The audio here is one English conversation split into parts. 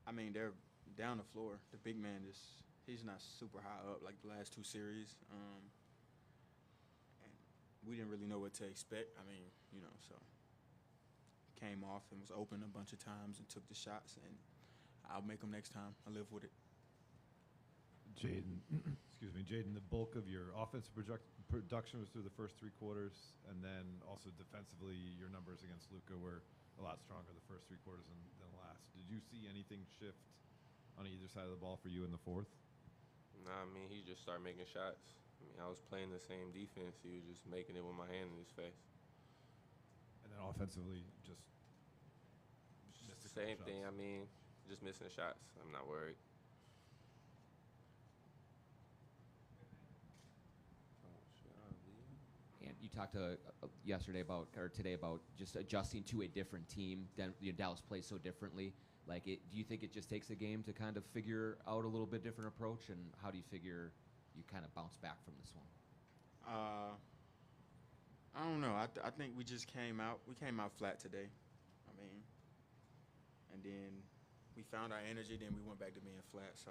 I mean, they're down the floor. The big man is he's not super high up like the last two series. And we didn't really know what to expect. I mean, so came off and was open a bunch of times and took the shots, and I'll make them next time. I live with it. Jaden, excuse me, Jaden. The bulk of your offensive production was through the first three quarters, and then also defensively, your numbers against Luka were a lot stronger the first three quarters than the last. Did you see anything shift on either side of the ball for you in the fourth? Nah, I mean, he just started making shots. I mean, I was playing the same defense. He was just making it with my hand in his face. And then offensively, just missed a couple Same shots. thing. I mean, just missing the shots. I'm not worried. And you talked yesterday or today about just adjusting to a different team. Dallas plays so differently. Do you think it just takes a game to kind of figure out a little bit different approach? And how do you figure you kind of bounce back from this one? I don't know. I think we just came out. We came out flat today. I mean, and then we found our energy. Then we went back to being flat. So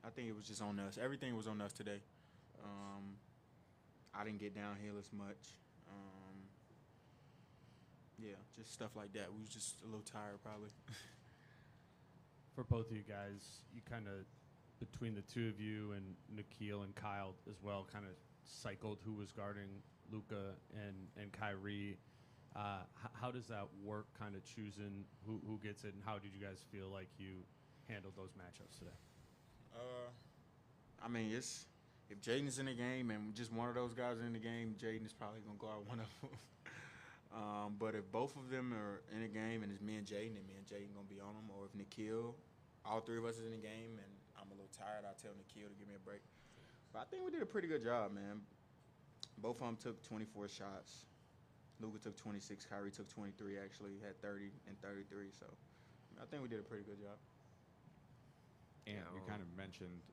I think it was just on us. Everything was on us today. I didn't get downhill as much. Yeah, just stuff like that. We was just a little tired probably. For both of you guys, you kind of, between the two of you and Nikhil and Kyle as well, kind of cycled who was guarding Luka and Kyrie. How does that work, kind of choosing who gets it, and how did you guys feel like you handled those matchups today? I mean, if Jaden's in the game and just one of those guys in the game, Jaden is probably going to go out one of them. But if both of them are in the game and it's me and Jaden, then me and Jaden going to be on them. Or if Nikhil, all three of us is in the game and I'm a little tired, I'll tell Nikhil to give me a break. But I think we did a pretty good job, man. Both of them took 24 shots. Luka took 26. Kyrie took 23, actually. He had 30 and 33. So I think we did a pretty good job. And you kind of mentioned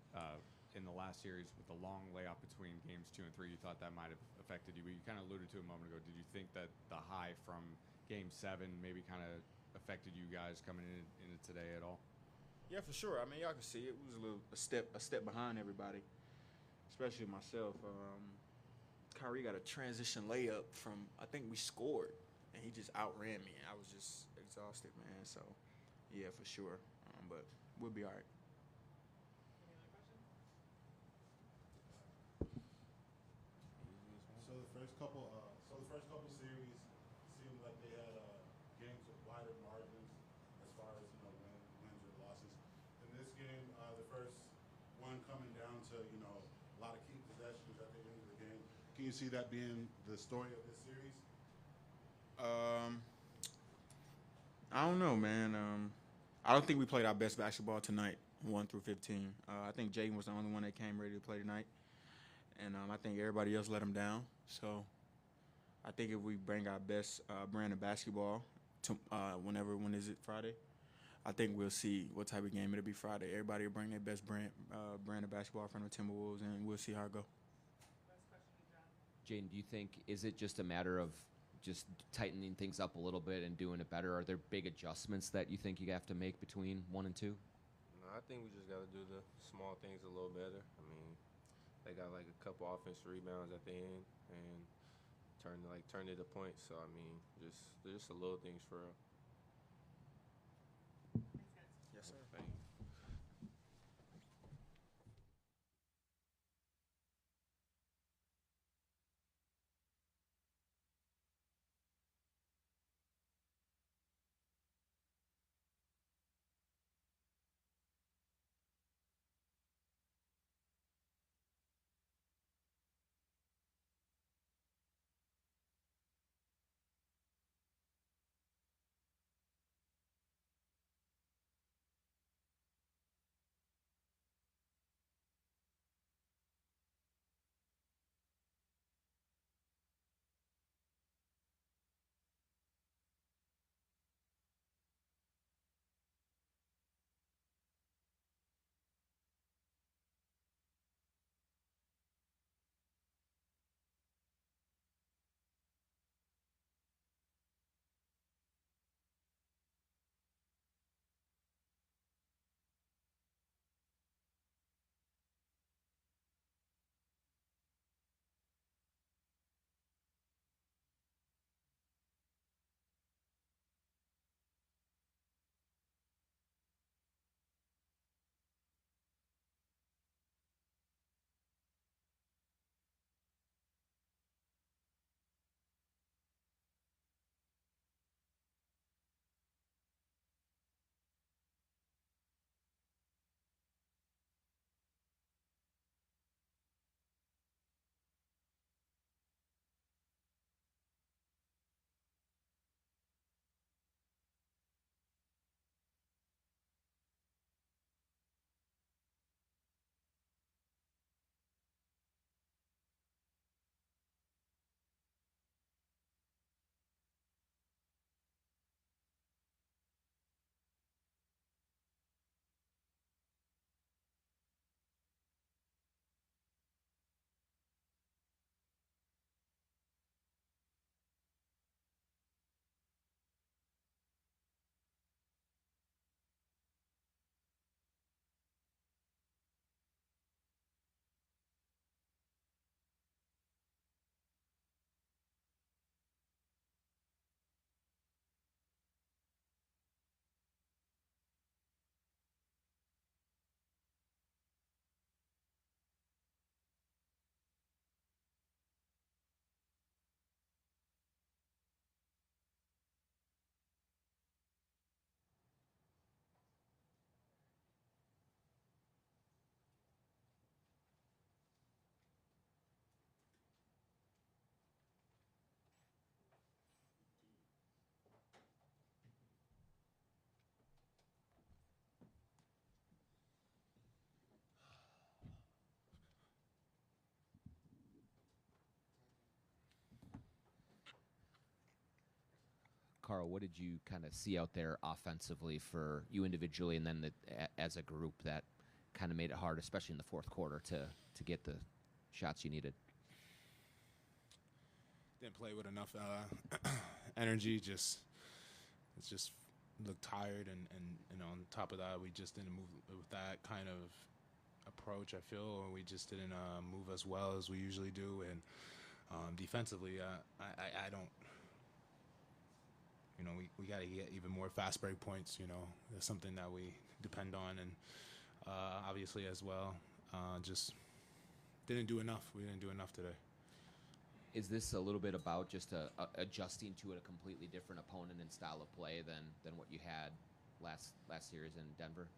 in the last series with the long layoff between games 2 and 3, you thought that might have affected you. But you kind of alluded to a moment ago. Did you think that the high from game 7 maybe kind of affected you guys coming into today at all? Yeah, for sure. I mean, y'all can see it was a step behind everybody, especially myself. Kyrie got a transition layup from, I think we scored, and he just outran me. And I was just exhausted, man. So, yeah, for sure. But we'll be all right. So the first couple series seemed like they had games with wider margins as far as wins or losses. In this game, the first one coming down to a lot of key possessions at the end of the game. Can you see that being the story of this series? I don't know, man. I don't think we played our best basketball tonight, 1 through 15. I think Jaden was the only one that came ready to play tonight. And I think everybody else let him down. So I think if we bring our best brand of basketball to when is it, Friday? I think we'll see what type of game it'll be Friday. Everybody will bring their best brand of basketball from the Timberwolves, and we'll see how it go. Jaden, do you think, is it just a matter of just tightening things up a little bit and doing it better? Are there big adjustments that you think you have to make between 1 and 2? No, I think we just got to do the small things a little better. I mean, they got like a couple offensive rebounds at the end and turned it to points. So I mean, just the little things for real. Yes, sir. Thank you. Carl, what did you kind of see out there offensively for you individually, and then as a group that kind of made it hard, especially in the fourth quarter, to get the shots you needed? Didn't play with enough energy. It just looked tired, and on top of that, we just didn't move with that kind of approach. I feel, or we just didn't move as well as we usually do, and defensively, I don't. We got to get even more fast break points. That's something that we depend on, and obviously as well, just didn't do enough. We didn't do enough today. Is this a little bit about just adjusting to a completely different opponent and style of play than what you had last series in Denver?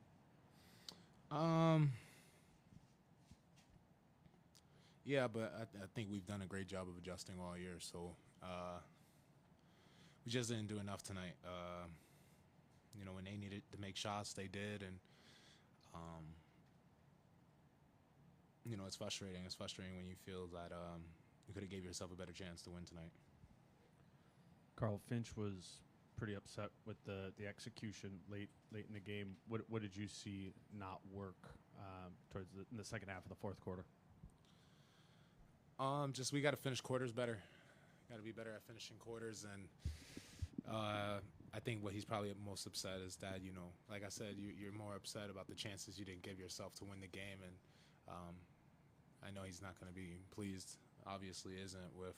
Yeah, but I think we've done a great job of adjusting all year. So we just didn't do enough tonight. When they needed to make shots, they did, and it's frustrating. It's frustrating when you feel that you could have gave yourself a better chance to win tonight. Carl, Finch was pretty upset with the execution late in the game. What did you see not work in the second half of the fourth quarter? Just we got to finish quarters better. Got to be better at finishing quarters, and I think what he's probably most upset is that like I said, you're more upset about the chances you didn't give yourself to win the game, and I know he's not going to be pleased. Obviously, isn't with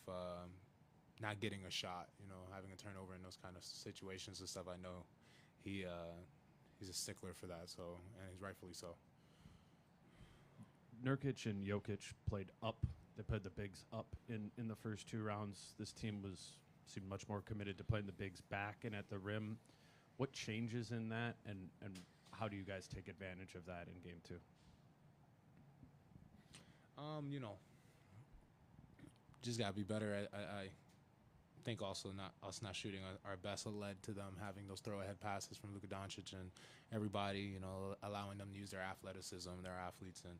not getting a shot. Having a turnover in those kind of situations and stuff. I know he's a stickler for that, and he's rightfully so. Nurkic and Jokic played up. They played the bigs up in the first two rounds. This team seemed much more committed to playing the bigs back and at the rim. What changes in that, and how do you guys take advantage of that in game two? Just gotta be better. I think also not shooting our best led to them having those throw ahead passes from Luka Doncic and everybody. Allowing them to use their athleticism, their athletes, and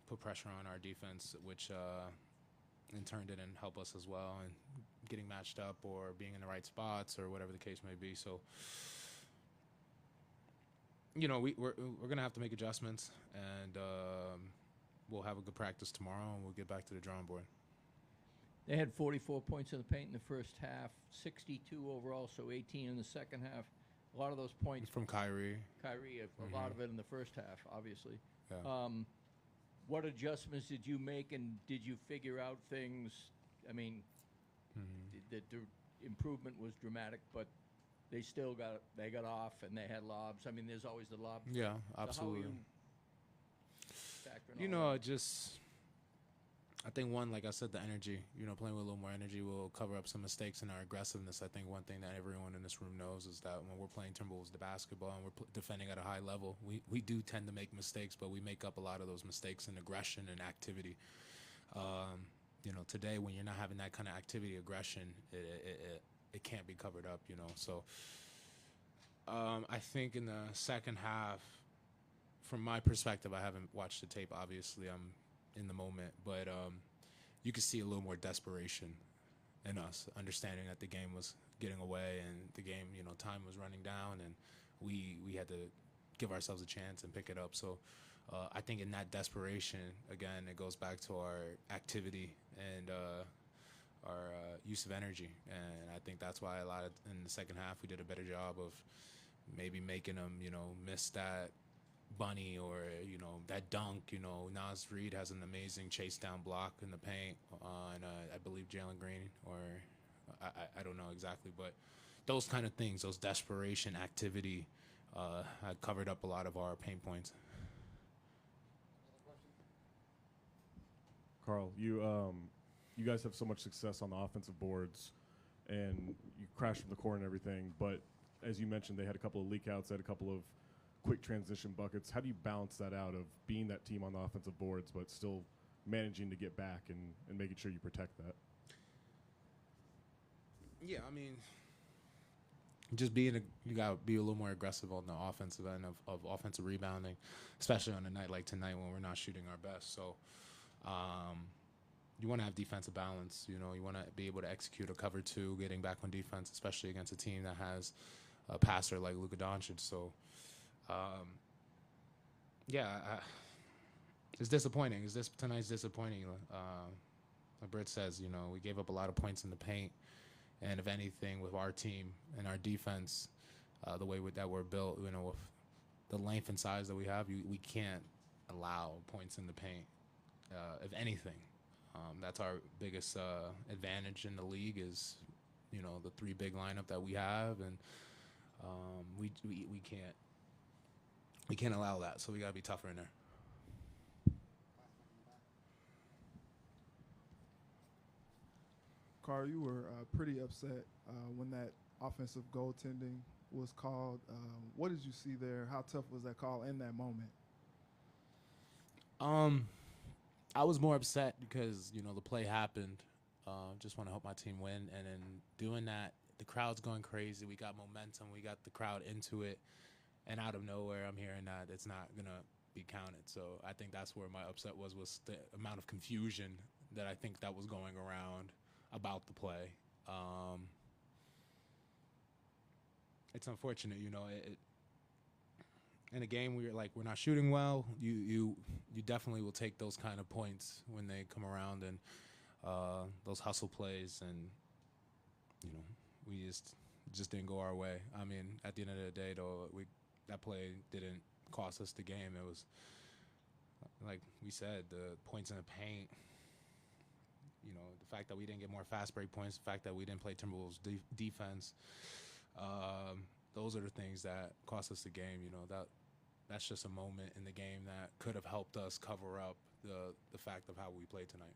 put pressure on our defense, which in turn didn't help us as well, and getting matched up or being in the right spots or whatever the case may be. So, we're gonna have to make adjustments, and we'll have a good practice tomorrow, and we'll get back to the drawing board. They had 44 points in the paint in the first half, 62 overall, so 18 in the second half. A lot of those points from Kyrie. A lot of it in the first half, obviously. Yeah. What adjustments did you make, and did you figure out things? I mean, the improvement was dramatic, but they still got off, and they had lobs. I mean, there's always the lob. Yeah, absolutely. I think one, like I said, the energy. Playing with a little more energy will cover up some mistakes in our aggressiveness. I think one thing that everyone in this room knows is that when we're playing Timberwolves the basketball and we're defending at a high level, we do tend to make mistakes, but we make up a lot of those mistakes in aggression and activity. Today when you're not having that kind of activity, aggression, it can't be covered up. So I think in the second half, from my perspective, I haven't watched the tape. Obviously, I'm in the moment, but you could see a little more desperation in us, understanding that the game was getting away and the game, time was running down, and we had to give ourselves a chance and pick it up. So I think in that desperation, again, it goes back to our activity and our use of energy, and I think that's why in the second half we did a better job of maybe making them, miss that bunny or that dunk. Nas Reed has an amazing chase down block in the paint on I believe Jalen Green, or I don't know exactly, but those kind of things, those desperation activity had covered up a lot of our pain points. Carl, you guys have so much success on the offensive boards, and you crash from the core and everything, but as you mentioned, they had a couple of leak outs, they had a couple of quick transition buckets. How do you balance that out of being that team on the offensive boards but still managing to get back and making sure you protect that? Yeah, I mean, just you got to be a little more aggressive on the offensive end of offensive rebounding, especially on a night like tonight when we're not shooting our best. So you want to have defensive balance. You know, you want to be able to execute a cover two, getting back on defense, especially against a team that has a passer like Luka Doncic. So, it's disappointing. Tonight's disappointing. Like Britt says, you know, we gave up a lot of points in the paint, and if anything, with our team and our defense, the way that we're built, you know, with the length and size that we have, we can't allow points in the paint. If anything, that's our biggest advantage in the league is, you know, the three big lineup that we have, and we can't allow that. So we gotta be tougher in there. Carl, you were pretty upset when that offensive goaltending was called. What did you see there? How tough was that call in that moment? I was more upset because, you know, the play happened. Just want to help my team win. And in doing that, the crowd's going crazy. We got momentum. We got the crowd into it. And out of nowhere, I'm hearing that it's not going to be counted. So I think that's where my upset was the amount of confusion that I think that was going around about the play. It's unfortunate, you know. In a game where we're not shooting well, you definitely will take those kind of points when they come around, and those hustle plays, and you know, we just didn't go our way. I mean, at the end of the day, though, that play didn't cost us the game. It was, like we said, the points in the paint. You know, the fact that we didn't get more fast break points, the fact that we didn't play Timberwolves defense, those are the things that cost us the game. You know, that's just a moment in the game that could have helped us cover up the fact of how we played tonight.